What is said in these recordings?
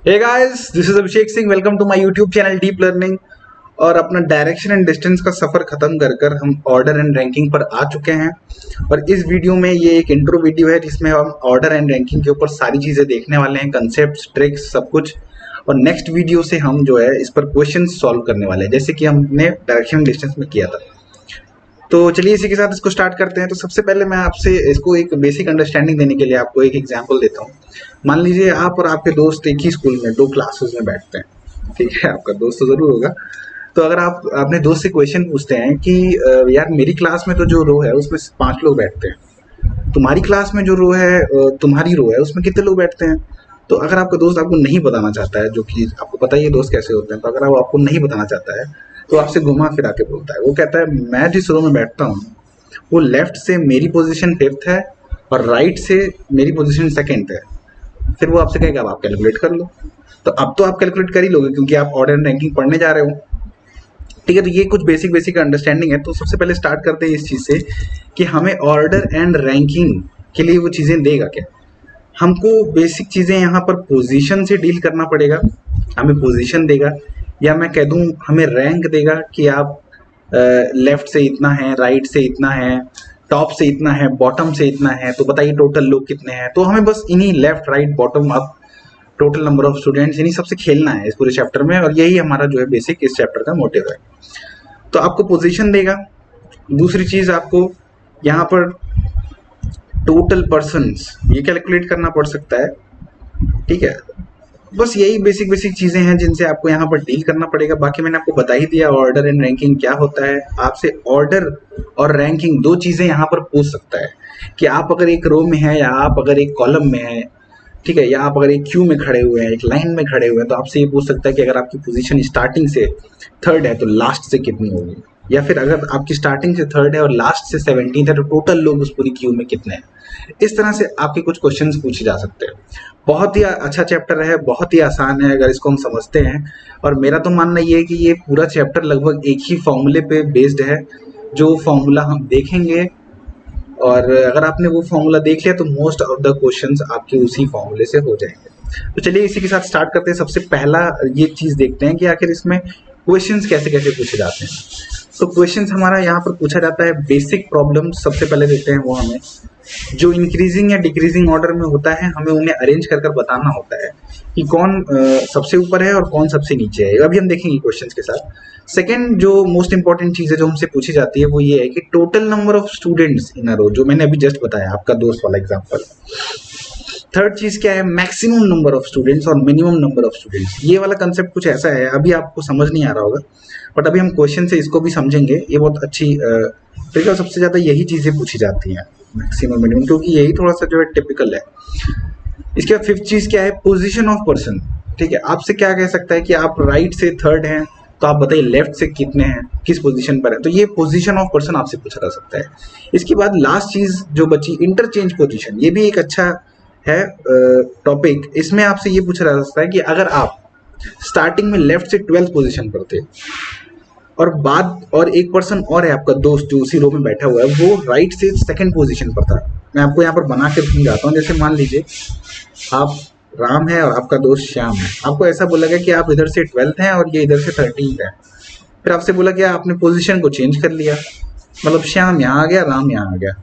Hey guys, this is Abhishek Singh. Welcome to my YouTube channel deep learning. और अपना direction and distance का सफर खत्म कर कर हम ऑर्डर एंड रैंकिंग पर आ चुके हैं। और इस वीडियो में ये एक इंट्रो वीडियो है जिसमें हम ऑर्डर एंड रैंकिंग के ऊपर सारी चीजें देखने वाले हैं, कंसेप्ट, ट्रिक्स, सब कुछ। और नेक्स्ट वीडियो से हम जो है इस पर क्वेश्चन सॉल्व करने वाले हैं, जैसे कि हमने डायरेक्शन एंड डिस्टेंस में किया था। तो चलिए इसी के साथ इसको स्टार्ट करते हैं। तो सबसे पहले मैं आपसे इसको एक बेसिक अंडरस्टैंडिंग देने के लिए आपको एक एग्जांपल देता हूँ। मान लीजिए आप और आपके दोस्त एक ही स्कूल में दो क्लासेस में बैठते हैं, ठीक है। आपका दोस्त तो जरूर होगा। तो अगर आप अपने दोस्त से क्वेश्चन पूछते हैं कि यार मेरी क्लास में तो जो रो है उसमें 5 लोग बैठते हैं, तुम्हारी क्लास में जो रो है तुम्हारी रो है उसमें कितने लोग बैठते हैं। तो अगर आपका दोस्त आपको नहीं बताना चाहता है, जो कि आपको पता ही है दोस्त कैसे होते हैं, तो अगर वो आपको नहीं बताना चाहता है तो आपसे घुमा फिरा के बोलता है। वो कहता है मैं जिस रो में बैठता हूँ वो लेफ्ट से मेरी पोजीशन 5th है और राइट से मेरी पोजीशन 2nd है। फिर वो आपसे कहेगा अब आप कैलकुलेट कर लो। तो अब तो आप कैलकुलेट कर ही लोगे क्योंकि आप ऑर्डर एंड रैंकिंग पढ़ने जा रहे हो, ठीक है। तो ये कुछ बेसिक बेसिक अंडरस्टैंडिंग है। तो सबसे पहले स्टार्ट करते हैं इस चीज से कि हमें ऑर्डर एंड रैंकिंग के लिए वो चीजें देगा क्या। हमको बेसिक चीजें यहाँ पर पोजीशन से डील करना पड़ेगा। हमें पोजीशन देगा, या मैं कह दूं हमें रैंक देगा कि आप लेफ्ट से इतना है, राइट से इतना है, टॉप से इतना है, बॉटम से इतना है। तो बताइए टोटल लोग कितने हैं। तो हमें बस इन्हीं left, right, bottom, up, total number of students, इन्हीं सबसे खेलना है इस पूरे चैप्टर में। और यही हमारा जो है बेसिक इस चैप्टर का मोटिव है। तो आपको पोजीशन देगा। दूसरी चीज आपको यहाँ पर टोटल पर्सन्स ये कैलकुलेट करना पड़ सकता है, ठीक है। बस यही बेसिक बेसिक चीजें हैं जिनसे आपको यहाँ पर डील करना पड़ेगा। बाकी मैंने आपको बता ही दिया ऑर्डर एंड रैंकिंग क्या होता है। आपसे ऑर्डर और रैंकिंग दो चीजें यहाँ पर पूछ सकता है कि आप अगर एक रो में है या आप अगर एक कॉलम में है, ठीक है, या आप अगर एक क्यू में खड़े हुए हैं, एक लाइन में खड़े हुए हैं, तो आपसे ये पूछ सकता है कि अगर आपकी पोजीशन स्टार्टिंग से 3rd है तो लास्ट से कितनी होगी। या फिर अगर आपकी स्टार्टिंग से 3rd है और लास्ट से 17th है तो टोटल लोग उस पूरी क्यू में कितने हैं। इस तरह से आपके कुछ क्वेश्चंस पूछे जा सकते हैं। बहुत ही अच्छा चैप्टर है, बहुत ही आसान है अगर इसको हम समझते हैं। और मेरा तो मानना ये है कि ये पूरा चैप्टर लगभग एक ही फॉर्मूले पे बेस्ड है, जो फॉर्मूला हम देखेंगे और अगर आपने वो फॉर्मूला देख लिया तो मोस्ट ऑफ द क्वेश्चंस आपके उसी फॉर्मूले से हो जाएंगे। तो चलिए इसी के साथ स्टार्ट करते हैं। सबसे पहला ये चीज देखते हैं कि आखिर इसमें क्वेश्चंस कैसे कैसे पूछे जाते हैं। तो क्वेश्चंस हमारा यहाँ पर पूछा जाता है बेसिक प्रॉब्लम। सबसे पहले देखते हैं वो हमें जो इंक्रीजिंग या डिक्रीजिंग ऑर्डर में होता है, हमें उन्हें अरेंज कर बताना होता है कि कौन सबसे ऊपर है और कौन सबसे नीचे है। अभी हम देखेंगे क्वेश्चंस के साथ। सेकंड जो मोस्ट इंपॉर्टेंट चीज है जो हमसे पूछी जाती है वो ये है कि total number of students in a row, जो मैंने अभी जस्ट बताया आपका दोस्त वाला एग्जांपल। थर्ड चीज क्या है, मैक्सिमम नंबर ऑफ स्टूडेंट्स और मिनिमम नंबर ऑफ स्टूडेंट्स। ये वाला कंसेप्ट कुछ ऐसा है, अभी आपको समझ नहीं आ रहा होगा, बट अभी हम क्वेश्चन से इसको भी समझेंगे। ये बहुत अच्छी तरीका, सबसे ज्यादा यही चीजें पूछी जाती हैं, मैक्सिमम मिनिमम, क्योंकि यही थोड़ा सा जो है टिपिकल है। इसके बाद फिफ्थ चीज क्या है, पोजीशन ऑफ पर्सन, ठीक है। आपसे क्या कह सकता है कि आप राइट से 3rd हैं तो आप बताइए लेफ्ट से कितने हैं, किस पोजीशन पर है। तो ये पोजीशन ऑफ पर्सन आपसे पूछा जा सकता है। इसके बाद लास्ट चीज जो बची, इंटरचेंज पोजीशन। ये भी एक अच्छा है टॉपिक। इसमें आपसे ये पूछा जा सकता है कि अगर आप स्टार्टिंग में लेफ्ट से 12th पोजीशन पर थे और एक पर्सन और है आपका दोस्त जो उसी रो में बैठा हुआ है, वो राइट से 2nd पोजीशन पर था। मैं आपको यहाँ पर बना के समझाता हूँ। जैसे मान लीजिए आप राम है और आपका दोस्त श्याम है। आपको ऐसा बोला गया कि आप इधर से 12th हैं और ये इधर से 13th है। फिर आपसे बोला गया आपने पोजीशन को चेंज कर लिया, मतलब श्याम यहाँ आ गया, राम यहाँ आ गया।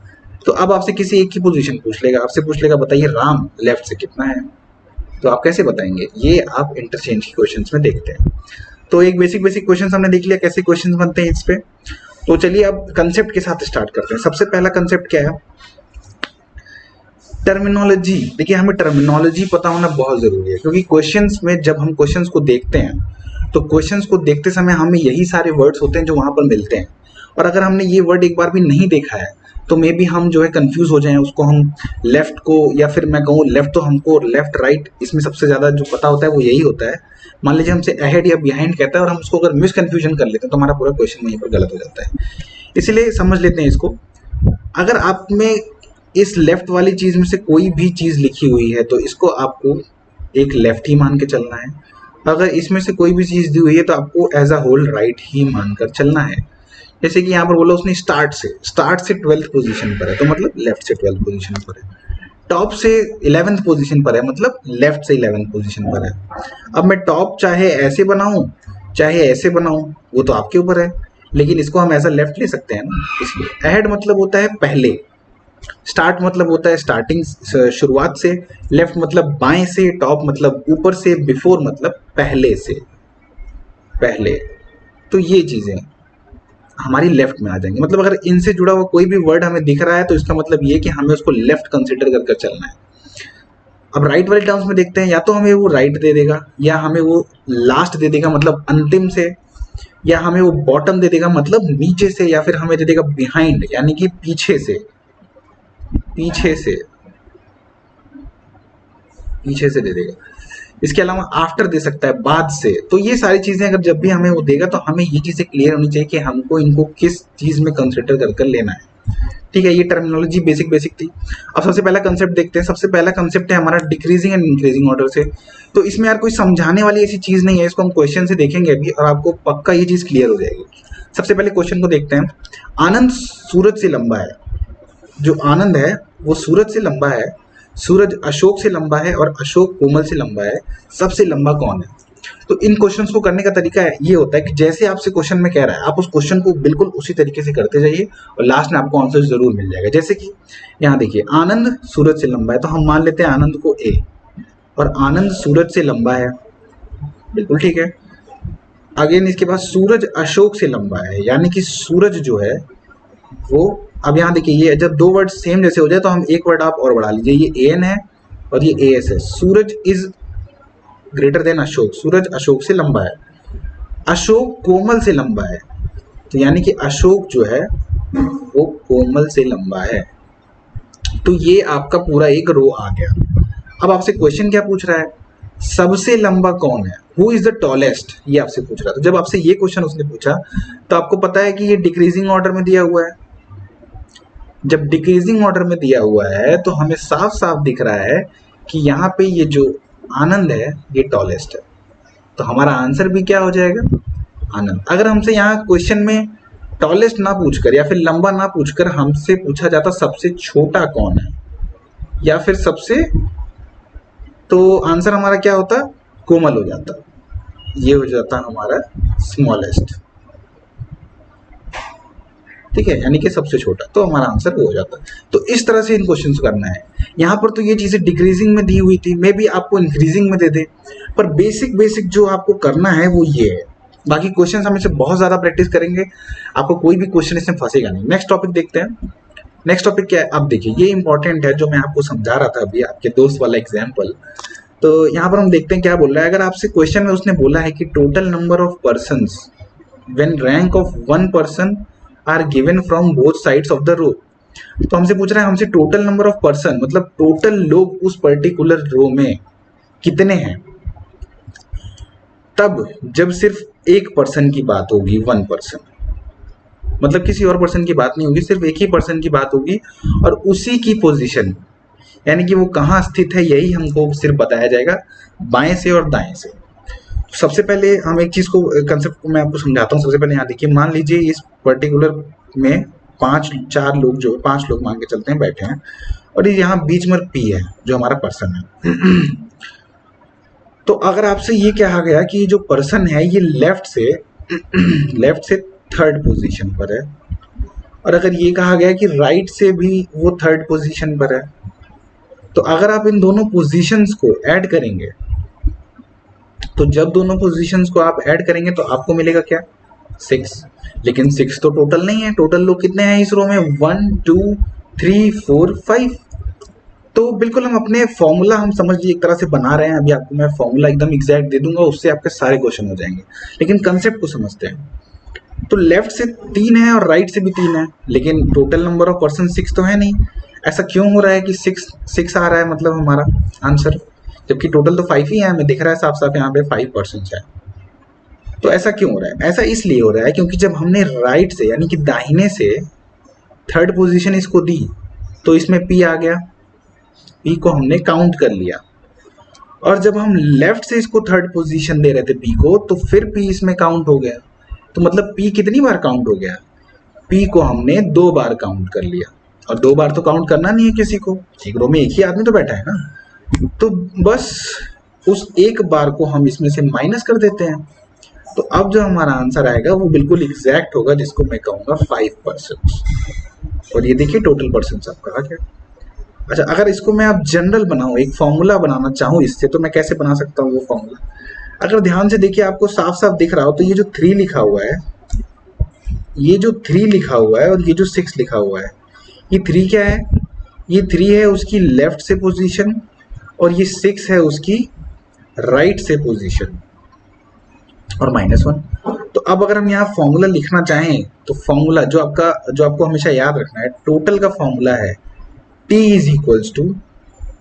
तो अब आपसे किसी एक की पोजीशन पूछ लेगा, आपसे पूछ लेगा बताइए राम लेफ्ट से कितना है। तो आप कैसे बताएंगे, ये आप इंटरचेंज के क्वेश्चंस में देखते हैं। तो एक बेसिक बेसिक क्वेश्चंस हमने देख लिया कैसे क्वेश्चंस बनते हैं इस पे। तो चलिए अब कंसेप्ट के साथ स्टार्ट करते हैं। सबसे पहला कंसेप्ट क्या है, टर्मिनोलॉजी। देखिए हमें टर्मिनोलॉजी पता होना बहुत जरूरी है, क्योंकि क्वेश्चंस में जब हम क्वेश्चंस को देखते हैं तो क्वेश्चंस को देखते समय हमें यही सारे वर्ड्स होते हैं जो वहां पर मिलते हैं। और अगर हमने ये वर्ड एक बार भी नहीं देखा है तो मे बी हम जो है कंफ्यूज हो जाएं, उसको हम लेफ्ट को, या फिर मैं कहूँ लेफ्ट, तो हमको लेफ्ट राइट इसमें सबसे ज्यादा जो पता होता है वो यही होता है। मान लीजिए हमसे अहेड या बिहाइंड कहता है और हम उसको अगर मिस कंफ्यूजन कर लेते हैं तो हमारा पूरा क्वेश्चन वहीं पर गलत हो जाता है। इसलिए समझ लेते हैं इसको। अगर आप में इस लेफ्ट वाली चीज में से कोई भी चीज लिखी हुई है तो इसको आपको एक लेफ्ट ही मान के चलना है। अगर इसमें से कोई भी चीज दी हुई है तो आपको एज अ होल राइट ही मानकर चलना है। जैसे कि यहाँ पर बोला उसने स्टार्ट से 12th पोजीशन पर है, तो मतलब लेफ्ट से 12th पोजीशन पर है। टॉप से 11th पोजीशन पर है, मतलब लेफ्ट से 11th पोजीशन पर है। अब मैं टॉप चाहे ऐसे बनाऊं चाहे ऐसे बनाऊं, वो तो आपके ऊपर है, लेकिन इसको हम ऐसा लेफ्ट ले सकते हैं ना, इसलिए अहेड मतलब होता है पहले, स्टार्ट मतलब होता है स्टार्टिंग, शुरुआत से, लेफ्ट मतलब बाएं से, टॉप मतलब ऊपर से, बिफोर मतलब पहले से, पहले। तो ये चीजें हमारी लेफ्ट में आ जाएंगी। मतलब अगर इनसे जुड़ा हुआ कोई भी वर्ड हमें दिख रहा है तो इसका मतलब ये कि हमें उसको लेफ्ट कंसिडर कर चलना है। अब राइट वाले टर्म्स में देखते हैं, या तो हमें वो राइट दे देगा, या हमें वो लास्ट दे देगा मतलब अंतिम से, या हमें वो बॉटम दे देगा मतलब नीचे से, या फिर हमें दे देगा बिहाइंड यानी कि पीछे से, पीछे से, पीछे से दे देगा। इसके अलावा आफ्टर दे सकता है, बाद से। तो ये सारी चीजें अगर जब भी हमें वो देगा तो हमें ये चीजें क्लियर होनी चाहिए कि हमको इनको किस चीज में कंसिडर कर लेना है। ठीक है, ये टर्मिनोलॉजी बेसिक थी। अब सबसे पहला कंसेप्ट देखते हैं। सबसे पहला कंसेप्ट है हमारा डिक्रीजिंग एंड इंक्रीजिंग ऑर्डर से। तो इसमें यार कोई समझाने वाली ऐसी चीज नहीं है, इसको हम क्वेश्चन से देखेंगे अभी और आपको पक्का ये चीज क्लियर हो जाएगी। सबसे पहले क्वेश्चन को देखते हैं। आनंद सूरज से लंबा है। जो आनंद है वो सूरज से लंबा है, सूरज अशोक से लंबा है और अशोक कोमल से लंबा है। सबसे लंबा कौन है? तो इन क्वेश्चंस को करने का तरीका ये होता है कि जैसे आपसे क्वेश्चन में कह रहा है, आप उस क्वेश्चन को बिल्कुल उसी तरीके से करते जाइए और लास्ट में आपको आंसर जरूर मिल जाएगा। जैसे कि यहाँ देखिए, आनंद सूरज से लंबा है, तो हम मान लेते हैं आनंद को ए, और आनंद सूरज से लंबा है, बिल्कुल ठीक है। अगेन इसके पास सूरज अशोक से लंबा है, यानी कि सूरज जो है वो, अब यहाँ देखिए, ये जब दो वर्ड सेम जैसे हो जाए तो हम एक वर्ड आप और बढ़ा लीजिए, ये एन है और ये ए एस है। सूरज इज ग्रेटर देन अशोक, सूरज अशोक से लंबा है। अशोक कोमल से लंबा है, तो यानी कि अशोक जो है वो कोमल से लंबा है। तो ये आपका पूरा एक रो आ गया। अब आपसे क्वेश्चन क्या पूछ रहा है? सबसे लंबा कौन है? हु इज द टॉलेस्ट, ये आपसे पूछ रहा है। तो जब आपसे ये क्वेश्चन उसने पूछा तो आपको पता है कि ये डिक्रीजिंग ऑर्डर में दिया हुआ है। जब डिक्रीजिंग ऑर्डर में दिया हुआ है तो हमें साफ साफ दिख रहा है कि यहाँ पे ये जो आनंद है ये टॉलेस्ट है, तो हमारा आंसर भी क्या हो जाएगा? आनंद। अगर हमसे यहाँ क्वेश्चन में टॉलेस्ट ना पूछकर या फिर लंबा ना पूछकर हमसे पूछा जाता सबसे छोटा कौन है या फिर सबसे, तो आंसर हमारा क्या होता? कोमल हो जाता, ये हो जाता हमारा स्मॉलेस्ट। ठीक है, यानी कि सबसे छोटा, तो हमारा आंसर वो हो जाता। तो इस तरह से इन क्वेश्चंस करना है। यहाँ पर तो ये चीजें डिक्रीजिंग में दी हुई थी, मे बी आपको इंक्रीजिंग में दे दे, पर बेसिक जो आपको करना है वो ये है। बाकी क्वेश्चंस हम इसे बहुत ज्यादा प्रैक्टिस करेंगे, आपको कोई भी क्वेश्चन इसमें फंसेगा नहीं। नेक्स्ट टॉपिक देखते हैं। नेक्स्ट टॉपिक क्या है? अब देखिए, ये इंपॉर्टेंट है जो मैं आपको समझा रहा था अभी, आपके दोस्त वाला एग्जाम्पल। तो यहाँ पर हम देखते हैं क्या बोल रहा है। अगर आपसे क्वेश्चन में उसने बोला है कि total number of persons when rank of one person are given from both sides of the row, तो हमसे पूछ रहा है हमसे टोटल नंबर ऑफ पर्सन, मतलब टोटल लोग उस पर्टिकुलर रो में कितने हैं, तब जब सिर्फ एक पर्सन की बात होगी, वन पर्सन, मतलब किसी और पर्सन की बात नहीं होगी, सिर्फ एक ही पर्सन की बात होगी और उसी की पोजीशन, यानी कि वो कहाँ स्थित है यही हमको सिर्फ बताया जाएगा, बाएं से और दाएं से। सबसे पहले हम एक चीज को, कंसेप्ट को मैं आपको समझाता हूँ। सबसे पहले यहाँ देखिए, मान लीजिए इस पर्टिकुलर में चार लोग, जो 5 लोग मान के चलते हैं, बैठे हैं और ये यहाँ बीच में पी है जो हमारा पर्सन है। तो अगर आपसे ये कहा गया कि जो पर्सन है ये लेफ्ट से थर्ड पोजीशन पर है, और अगर ये कहा गया कि राइट से भी वो थर्ड पोजीशन पर है, तो अगर आप इन दोनों पोजीशंस को ऐड करेंगे, तो जब दोनों पोजीशंस को आप ऐड करेंगे तो आपको मिलेगा क्या? 6। लेकिन 6 तो टोटल नहीं है। टोटल लोग कितने हैं इस रो में? 1 2 3 4 5। तो बिल्कुल हम अपने फॉर्मूला, हम समझ लीजिए एक तरह से बना रहे हैं। अभी आपको मैं फॉर्मूला एकदम एग्जैक्ट दे दूंगा, उससे आपके सारे क्वेश्चन हो जाएंगे, लेकिन कंसेप्ट को समझते हैं। तो लेफ्ट से 3 है और राइट से भी 3 है, लेकिन टोटल नंबर ऑफ पर्सन 6 तो है नहीं। ऐसा क्यों हो रहा है कि 6 आ रहा है मतलब हमारा आंसर, जबकि टोटल तो 5 ही है। हमें दिख रहा है साफ साफ यहाँ पे 5 पर्सन है। तो ऐसा क्यों हो रहा है? ऐसा इसलिए हो रहा है क्योंकि जब हमने राइट से यानी कि दाहिने से थर्ड पोजीशन इसको दी तो इसमें पी आ गया, पी को हमने काउंट कर लिया, और जब हम लेफ्ट से इसको थर्ड पोजीशन दे रहे थे पी को, तो फिर पी इसमें काउंट हो गया। तो मतलब पी कितनी बार काउंट हो गया? पी को हमने 2 बार काउंट कर लिया। और 2 बार तो काउंट करना नहीं है किसी को, एक रो में एक ही आदमी तो बैठा है ना, तो बस उस एक बार को हम इसमें से माइनस कर देते हैं। तो अब जो हमारा आंसर आएगा वो बिल्कुल एग्जैक्ट होगा, जिसको मैं कहूँगा 5%। और ये देखिए टोटल परसेंट आपका आ गया। अच्छा, अगर इसको मैं अब जनरल बनाऊँ, एक फॉर्मूला बनाना चाहूँ इससे, तो मैं कैसे बना सकता हूँ वो फॉर्मूला? अगर ध्यान से देखिए, आपको साफ साफ दिख रहा हो तो ये जो 3 लिखा हुआ है, ये जो 3 लिखा हुआ है और ये जो 6 लिखा हुआ है, ये 3 क्या है? ये 3 है उसकी लेफ्ट से पोजीशन और ये 6 है उसकी राइट से पोजीशन और -1। तो अब अगर हम यहाँ फॉर्मूला लिखना चाहें तो फॉर्मूला जो आपको हमेशा याद रखना है, टोटल का फॉर्मूला है T is equals to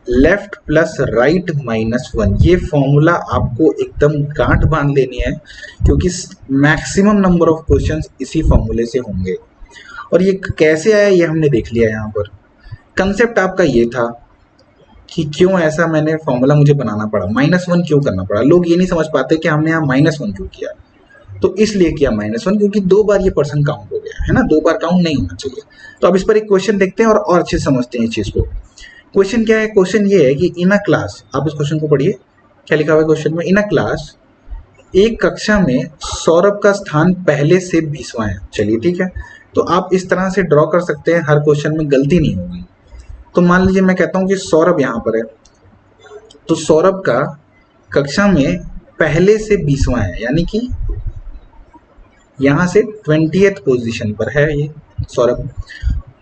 left plus right -1। ये फॉर्मूला आपको एकदम गांठ बांध लेनी है, क्योंकि मैक्सिमम नंबर ऑफ क्वेश्चंस इसी फॉर्मूले से होंगे। और ये कैसे आया ये हमने देख लिया। यहाँ पर कंसेप्ट आपका ये था कि क्यों ऐसा मैंने फॉर्मूला मुझे बनाना पड़ा, -1 क्यों करना पड़ा। लोग ये नहीं समझ पाते कि हमने यहाँ -1 क्यों किया। तो इसलिए किया -1 क्योंकि 2 बार ये पर्सन काउंट हो गया है ना, 2 बार काउंट नहीं होना चाहिए। तो अब इस पर एक क्वेश्चन देखते हैं और अच्छे से समझते हैं इस चीज को। क्वेश्चन क्या है? क्वेश्चन ये है कि इन अ क्लास, आप इस क्वेश्चन को पढ़िए, क्या लिखा हुआ है क्वेश्चन में? इन अ क्लास, एक कक्षा में सौरभ का स्थान पहले से 20वां है। चलिए ठीक है, तो आप इस तरह से ड्रॉ कर सकते हैं, हर क्वेश्चन में गलती नहीं होगी। तो मान लीजिए मैं कहता हूं कि सौरभ यहाँ पर है, तो सौरभ का कक्षा में पहले से 20वां है, यानी कि यहां से 20th पोजीशन पर है ये सौरभ,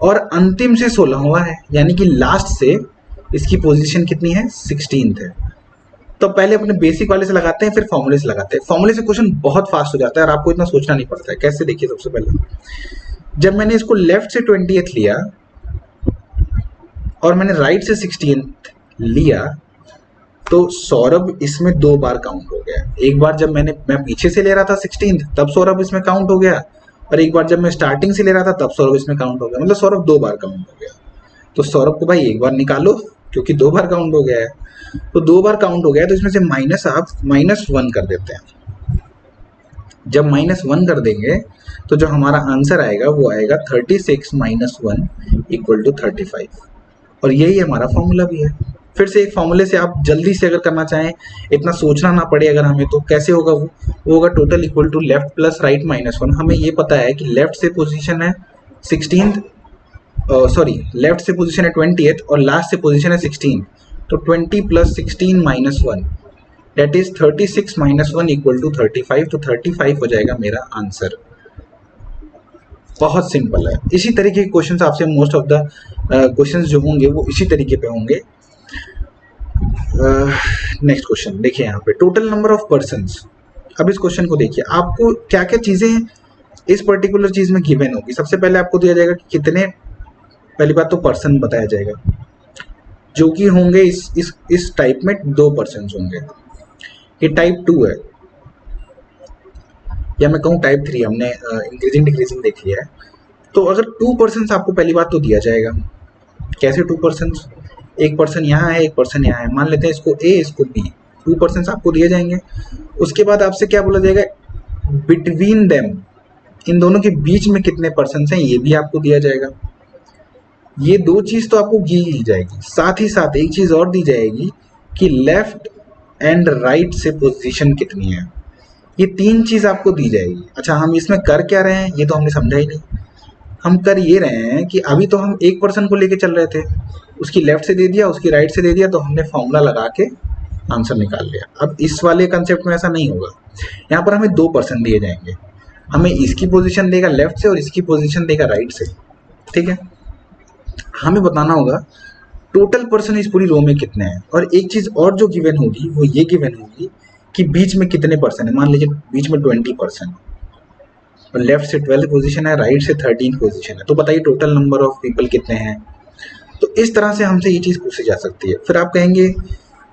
और अंतिम से 16वां है, यानी कि लास्ट से इसकी पोजीशन कितनी है? 16th है। तो पहले अपने बेसिक वाले से लगाते हैं, फिर फॉर्मूले से लगाते हैं। फॉर्मूले से क्वेश्चन बहुत फास्ट हो जाता है और आपको इतना सोचना नहीं पड़ता है। कैसे? देखिए, सबसे पहले जब मैंने इसको लेफ्ट से 20th लिया और मैंने राइट से 16th लिया, तो सौरभ इसमें 2 बार काउंट हो गया। एक बार जब मैं पीछे से ले रहा था 16th, तब सौरभ इसमें काउंट हो गया, और एक बार जब मैं स्टार्टिंग से ले रहा था तब सौरभ इसमें काउंट हो गया। मतलब सौरभ 2 बार काउंट हो गया। तो सौरभ को भाई एक बार निकालो, क्योंकि 2 बार काउंट हो गया है। तो 2 बार काउंट हो गया तो इसमें से आप -1 कर देते हैं। जब -1 कर देंगे तो जो हमारा आंसर आएगा वो आएगा 36 - 1 = 35। और यही हमारा फॉर्मूला भी है। फिर से एक फॉर्मूले से आप जल्दी से अगर करना चाहें, इतना सोचना ना पड़े अगर हमें, तो कैसे होगा? वो होगा total equal to left plus right -1। हमें ये पता है कि लेफ्ट से पोजीशन है 16th, लेफ्ट से पोजीशन है 20th और लास्ट से पोजीशन है 16। तो 20 + 16 - 1 दैट इज 36 - 1 = 35। तो 35 हो जाएगा मेरा आंसर। बहुत सिंपल है। इसी तरीके के क्वेश्चंस आपसे मोस्ट ऑफ द क्वेश्चंस जो होंगे वो इसी तरीके पे होंगे। नेक्स्ट क्वेश्चन देखिए, यहाँ पे टोटल नंबर ऑफ पर्सन्स। अब इस क्वेश्चन को देखिए, आपको क्या क्या चीजें इस पर्टिकुलर चीज में गिवन होगी। सबसे पहले आपको दिया जाएगा कि कितने, पहली बात तो पर्सन बताया जाएगा, जो कि होंगे इस टाइप में 2 पर्सन्स होंगे। ये टाइप 2 है, या मैं कहूँ टाइप 3, हमने इंक्रीजिंग डिक्रीजिंग देख लिया है। तो अगर 2 पर्सन्स आपको पहली बात तो दिया जाएगा। कैसे 2 पर्सन्स? एक पर्सन यहाँ है, एक पर्सन यहाँ है, मान लेते हैं इसको A इसको B। 2 पर्सन्स आपको दिए जाएंगे। उसके बाद आपसे क्या बोला जाएगा? बिटवीन देम, इन दोनों के बीच में कितने पर्सन्स हैं, ये भी आपको दिया जाएगा। ये 2 चीज तो आपको दी जाएगी, साथ ही साथ एक चीज और दी जाएगी कि लेफ्ट एंड राइट से पोजीशन कितनी है। ये 3 चीज आपको दी जाएगी। अच्छा, हम इसमें कर क्या रहे हैं ये तो हमने समझा ही नहीं। हम कर ये रहे हैं कि अभी तो हम एक पर्सन को लेके चल रहे थे, उसकी लेफ्ट से दे दिया, उसकी राइट से दे दिया, तो हमने फॉर्मूला लगा के आंसर निकाल लिया। अब इस वाले कंसेप्ट में ऐसा नहीं होगा। यहाँ पर हमें 2 पर्सन दिए जाएंगे, हमें इसकी पोजीशन देगा लेफ्ट से और इसकी पोजीशन देगा राइट से। ठीक है, हमें बताना होगा टोटल पर्सन इस पूरी रो में कितने हैं। और एक चीज और जो गिवन होगी वो ये गिवन होगी कि बीच में कितने पर्सन है। मान लीजिए बीच में 20 पर्सन, और लेफ्ट से 12th पोजीशन है, राइट से 13th पोजीशन है, तो बताइए टोटल नंबर ऑफ पीपल कितने हैं। तो इस तरह से हमसे ये चीज़ पूछी जा सकती है। फिर आप कहेंगे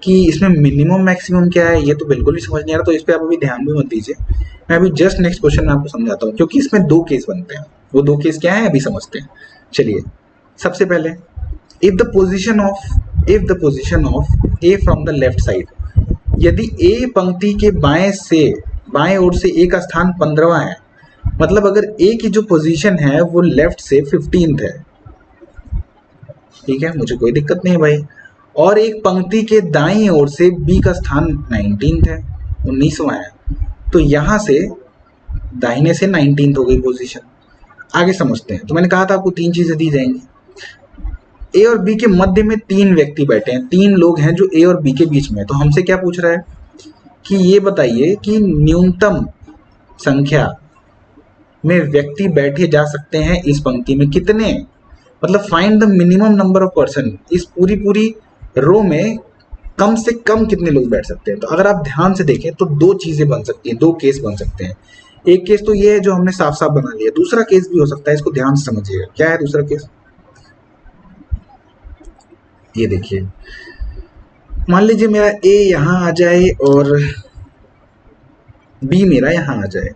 कि इसमें मिनिमम मैक्सिमम क्या है, ये तो बिल्कुल भी समझ नहीं आ रहा, तो इस पर आप अभी ध्यान भी मत दीजिए। मैं अभी जस्ट नेक्स्ट क्वेश्चन में आपको समझाता हूँ, क्योंकि इसमें 2 केस बनते हैं। वो 2 केस क्या है अभी समझते हैं। चलिए, सबसे पहले if the position of A from the left side, यदि ए पंक्ति के बाएं ओर से ए का स्थान 15वां है, मतलब अगर ए की जो पोजीशन है वो लेफ्ट से 15th है, ठीक है, मुझे कोई दिक्कत नहीं है भाई। और एक पंक्ति के दाईं ओर से बी का स्थान 19 है, 19वां है, तो यहां से दाहिने से 19 हो गई पोजीशन। आगे समझते हैं। तो मैंने कहा था आपको 3 चीजें दी जाएंगी। ए और बी के मध्य में 3 व्यक्ति बैठे हैं, 3 लोग हैं जो ए और बी के बीच में है। तो हमसे क्या पूछ रहा है कि ये बताइए कि न्यूनतम संख्या में व्यक्ति बैठे जा सकते हैं इस पंक्ति में कितने, मतलब find the minimum number of person, इस पूरी रो में कम से कम कितने लोग बैठ सकते हैं। तो अगर आप ध्यान से देखें तो 2 चीजें बन सकती हैं, 2 केस बन सकते हैं। एक केस तो ये है जो हमने साफ साफ बना लिया, दूसरा केस भी हो सकता है, इसको ध्यान से समझिएगा। क्या है दूसरा केस? ये देखिए, मान लीजिए मेरा ए यहां आ जाए और बी मेरा यहां आ जाए,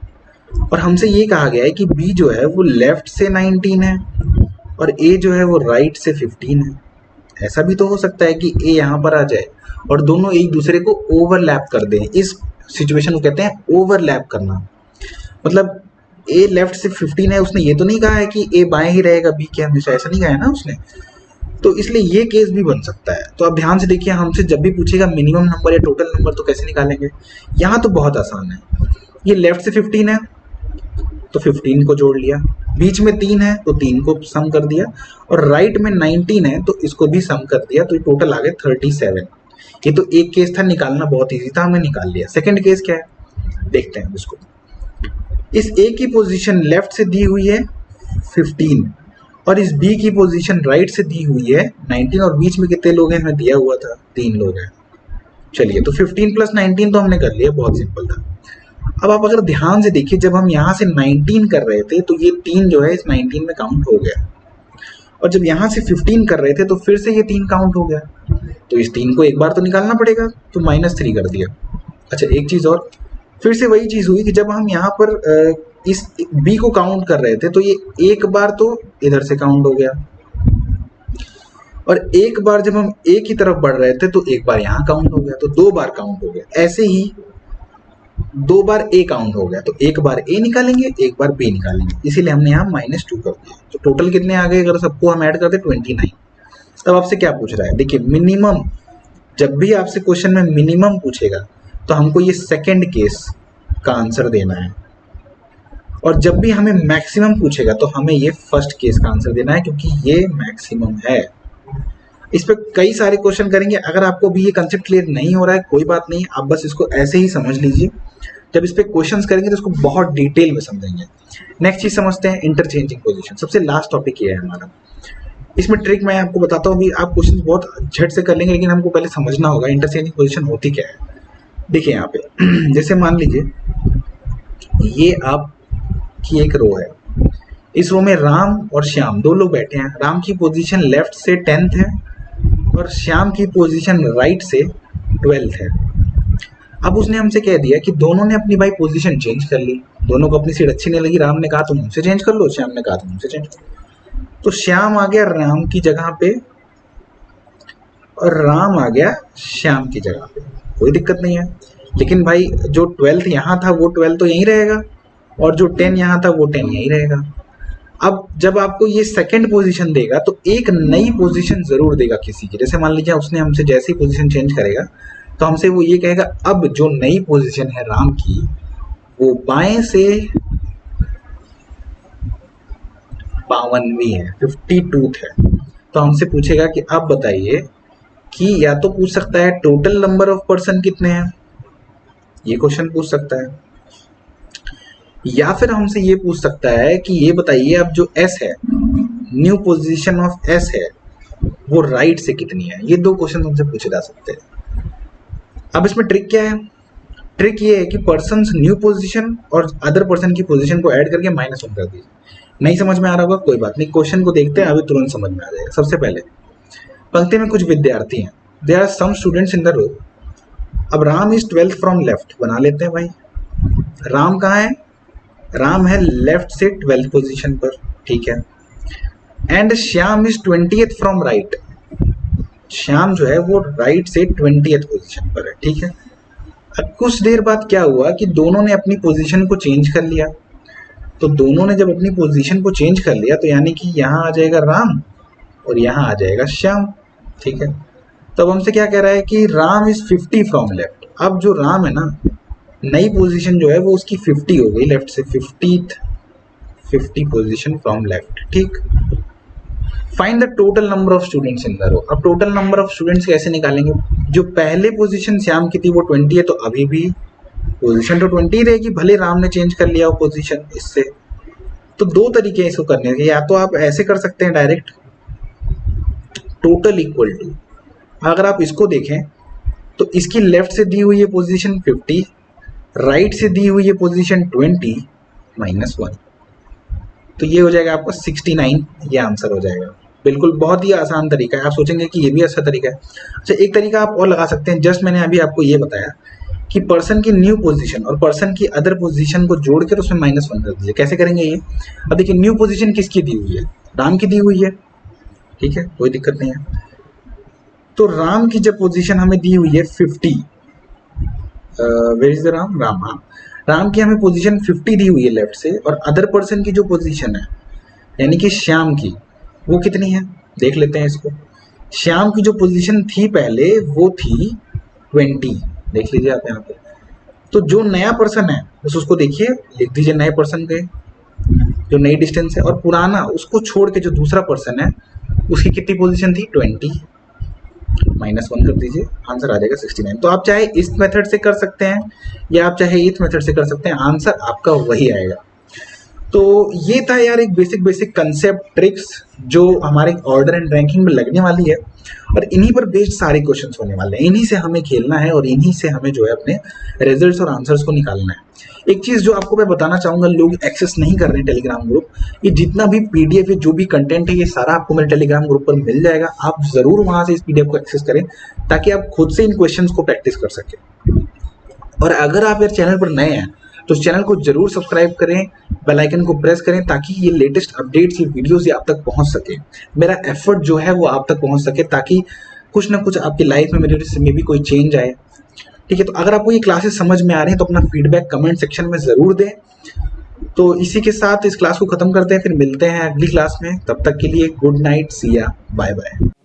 और हमसे ये कहा गया है कि बी जो है वो लेफ्ट से 19 है और ए जो है वो राइट से 15 है। ऐसा भी तो हो सकता है कि ए यहां पर आ जाए और दोनों एक दूसरे को ओवरलैप कर दें। इस सिचुएशन को कहते हैं ओवरलैप करना। मतलब ए लेफ्ट से 15 है, उसने ये तो नहीं कहा है कि ए बाएं ही रहेगा बी के हमेशा, ऐसा नहीं कहा है ना उसने। तो इसलिए ये केस भी बन सकता है। तो आप ध्यान से देखिए, हमसे जब भी पूछेगा मिनिमम नंबर या टोटल नंबर तो कैसे निकालेंगे। यहाँ तो बहुत आसान है। ये लेफ्ट से 15 है तो 15 को जोड़ लिया, बीच में 3 है तो 3 को सम कर दिया, और राइट में 19 है तो इसको भी सम कर दिया, तो टोटल आ गए 37। ये तो एक केस था, निकालना बहुत ईजी था, हमने निकाल लिया। सेकंड केस क्या है देखते हैं इसको। इस ए की पोजीशन लेफ्ट से दी हुई है 15 और इस बी की पोजीशन राइट से दी हुई है 19, और बीच में कितने लोग हैं हमें दिया हुआ था 3 लोग हैं। चलिए, तो 15 + 19 तो हमने कर लिया, बहुत सिंपल था। अब आप अगर ध्यान से देखिए, जब हम यहाँ से 19 कर रहे थे तो ये 3 जो है इस 19 में काउंट हो गया, और जब यहाँ से 15 कर रहे थे तो फिर से ये 3 काउंट हो गया। तो इस 3 को एक बार तो निकालना पड़ेगा, तो -3 कर दिया। अच्छा, एक चीज़ और, फिर से वही चीज़ हुई कि जब हम यहाँ पर इस बी को काउंट कर रहे थे तो ये एक बार तो इधर से काउंट हो गया, और एक बार जब हम ए की तरफ बढ़ रहे थे तो एक बार यहाँ काउंट हो गया, तो 2 बार काउंट हो गया। ऐसे ही 2 बार ए काउंट हो गया, तो एक बार ए निकालेंगे, एक बार बी निकालेंगे, इसीलिए हमने यहाँ -2 कर दिया। तो टोटल कितने आ गए अगर सबको हम ऐड करते 29। तब आपसे क्या पूछ रहा है, देखिए मिनिमम, जब भी आपसे क्वेश्चन में मिनिमम पूछेगा तो हमको ये सेकंड केस का आंसर देना है, और जब भी हमें मैक्सिमम पूछेगा तो हमें ये फर्स्ट केस का आंसर देना है, क्योंकि ये मैक्सिमम है। इस पे कई सारे क्वेश्चन करेंगे। अगर आपको भी ये कंसेप्ट क्लियर नहीं हो रहा है कोई बात नहीं, आप बस इसको ऐसे ही समझ लीजिए। जब इस पे क्वेश्चंस करेंगे तो इसको बहुत डिटेल में समझेंगे। नेक्स्ट चीज समझते हैं, इंटरचेंजिंग पोजीशन। सबसे लास्ट टॉपिक ये है हमारा। इसमें ट्रिक मैं आपको बताता हूँ, भी आप क्वेश्चन बहुत झट से कर लेंगे, लेकिन हमको पहले समझना होगा इंटरचेंजिंग पोजीशन होती क्या है। देखिए यहाँ पे जैसे मान लीजिए ये आपकी एक रो है, इस रो में राम और श्याम 2 लोग बैठे हैं। राम की पोजीशन लेफ्ट से 10th है और श्याम की पोजीशन राइट से 12th है। अब उसने हमसे कह दिया कि दोनों ने अपनी भाई पोजीशन चेंज कर ली, दोनों को अपनी सीट अच्छी नहीं लगी। राम ने कहा तुम हमसे चेंज कर लो, श्याम ने कहा तुम हमसे चेंज कर लो। तो श्याम आ गया राम की जगह पे और राम आ गया श्याम की जगह पे, कोई दिक्कत नहीं है। लेकिन भाई जो 12th यहाँ था वो 12 तो यहीं रहेगा, और जो 10 यहाँ था वो 10 यहीं रहेगा। अब जब आपको ये सेकंड पोजीशन देगा तो एक नई पोजीशन जरूर देगा किसी की। जैसे मान लीजिए उसने हमसे जैसे ही पोजीशन चेंज करेगा तो हमसे वो ये कहेगा अब जो नई पोजीशन है राम की वो बाएं से 52वीं है, 52th है। तो हमसे पूछेगा कि आप बताइए कि, या तो पूछ सकता है टोटल नंबर ऑफ पर्सन कितने हैं, ये क्वेश्चन पूछ सकता है, या फिर हमसे ये पूछ सकता है कि ये बताइए अब जो S है, न्यू पोजीशन ऑफ S है, वो राइट से कितनी है। ये 2 क्वेश्चन हमसे पूछे जा सकते हैं। अब इसमें ट्रिक क्या है, ट्रिक ये है कि पर्सन न्यू पोजीशन और अदर पर्सन की पोजीशन को ऐड करके -1 कर दीजिए। नहीं समझ में आ रहा होगा कोई बात नहीं, क्वेश्चन को देखते हैं, अभी तुरंत समझ में आ जाएगा। सबसे पहले पंक्ति में कुछ विद्यार्थी हैं, there are some students in the row. अब Ram is 12th from left बना लेते हैं भाई। राम कहाँ है, राम है लेफ्ट से 12th पोजीशन पर, ठीक है। And Shyam is 20th from right, Shyam जो है वो राइट से 20th पोजीशन पर है, ठीक है। अब कुछ देर बाद क्या हुआ कि दोनों ने अपनी पोजीशन को चेंज कर लिया। तो दोनों ने जब अपनी पोजीशन को चेंज कर लिया तो यानी कि यहाँ आ जाएगा राम और यहाँ आ जाएगा श्याम। ठीक है, तो अब हमसे क्या कह रहा है कि राम इज 50 फ्रॉम लेफ्ट। अब जो राम है ना, नई पोजीशन जो है वो उसकी 50 हो गई लेफ्ट से, 50 पोजीशन फ्रॉम लेफ्ट। ठीक, find the total number of students in the row. अब टोटल नंबर ऑफ स्टूडेंट्स कैसे निकालेंगे? जो पहले पोजीशन श्याम की थी वो 20 है, तो अभी भी पोजीशन तो 20 रहेगी, भले राम ने चेंज कर लिया हो पोजीशन इससे। तो दो तरीके हैं इसको करने के, या तो आप ऐसे कर सकते हैं डायरेक्ट, टोटल इक्वल टू, अगर आप इसको देखें तो इसकी लेफ्ट से दी हुई है पोजीशन 50, राइट से दी हुई है पोजीशन 20 -1, तो ये हो जाएगा आपका 69, ये आंसर हो जाएगा। बिल्कुल बहुत ही आसान तरीका है। आप सोचेंगे कि ये भी अच्छा तरीका है। अच्छा, एक तरीका आप और लगा सकते हैं, जस्ट मैंने अभी आपको ये बताया कि पर्सन की न्यू पोजीशन और पर्सन की अदर पोजीशन को जोड़कर उसमें -1 कर दीजिए। कैसे करेंगे ये? अब देखिए, न्यू पोजीशन किसकी दी हुई है? राम की दी हुई है। ठीक है, कोई दिक्कत नहीं है। तो राम की जब पोजीशन हमें दी हुई है 50, where is the Ram? Ram, हाँ, राम की हमें पोजीशन 50 दी हुई है लेफ्ट से, और अदर पर्सन की जो पोजीशन है यानी कि श्याम की, वो कितनी है देख लेते हैं इसको। श्याम की जो पोजीशन थी पहले वो थी 20, देख लीजिए आप यहाँ पे। तो जो नया पर्सन है बस उसको देखिए, लिख दीजिए नए पर्सन के जो नई डिस्टेंस है, और पुराना उसको छोड़ के जो दूसरा पर्सन है उसकी कितनी पोजीशन थी? 20, -1 कर दीजिए, आंसर आ जाएगा 69। तो आप चाहे इस मेथड से कर सकते हैं या आप चाहे इस मेथड से कर सकते हैं, आंसर आपका वही आएगा। तो ये था यार एक बेसिक कंसेप्ट, ट्रिक्स जो हमारे ऑर्डर एंड रैंकिंग में लगने वाली है, और इन्हीं पर बेस्ड सारे क्वेश्चंस होने वाले हैं। इन्हीं से हमें खेलना है और इन्हीं से हमें जो है अपने रिजल्ट्स और आंसर्स को निकालना है। एक चीज़ जो आपको मैं बताना चाहूँगा, लोग एक्सेस नहीं कर रहे हैं टेलीग्राम ग्रुप, ये जितना भी पीडीएफ है, जो भी कंटेंट है, ये सारा आपको मेरे टेलीग्राम ग्रुप पर मिल जाएगा। आप ज़रूर वहाँ से इस पीडीएफ को एक्सेस करें ताकि आप खुद से इन क्वेश्चंस को प्रैक्टिस कर सकें। और अगर आप यार चैनल पर नए हैं तो इस चैनल को जरूर सब्सक्राइब करें, बेल आइकन को प्रेस करें ताकि ये लेटेस्ट अपडेट्स, ये वीडियोस ये आप तक पहुंच सके। मेरा एफर्ट जो है वो आप तक पहुंच सके ताकि कुछ ना कुछ आपकी लाइफ में मेरे से में भी कोई चेंज आए। ठीक है, तो अगर आपको ये क्लासेस समझ में आ रही हैं तो अपना फीडबैक कमेंट सेक्शन में ज़रूर दें। तो इसी के साथ इस क्लास को ख़त्म करते हैं, फिर मिलते हैं अगली क्लास में। तब तक के लिए गुड नाइट, सी या, बाय बाय।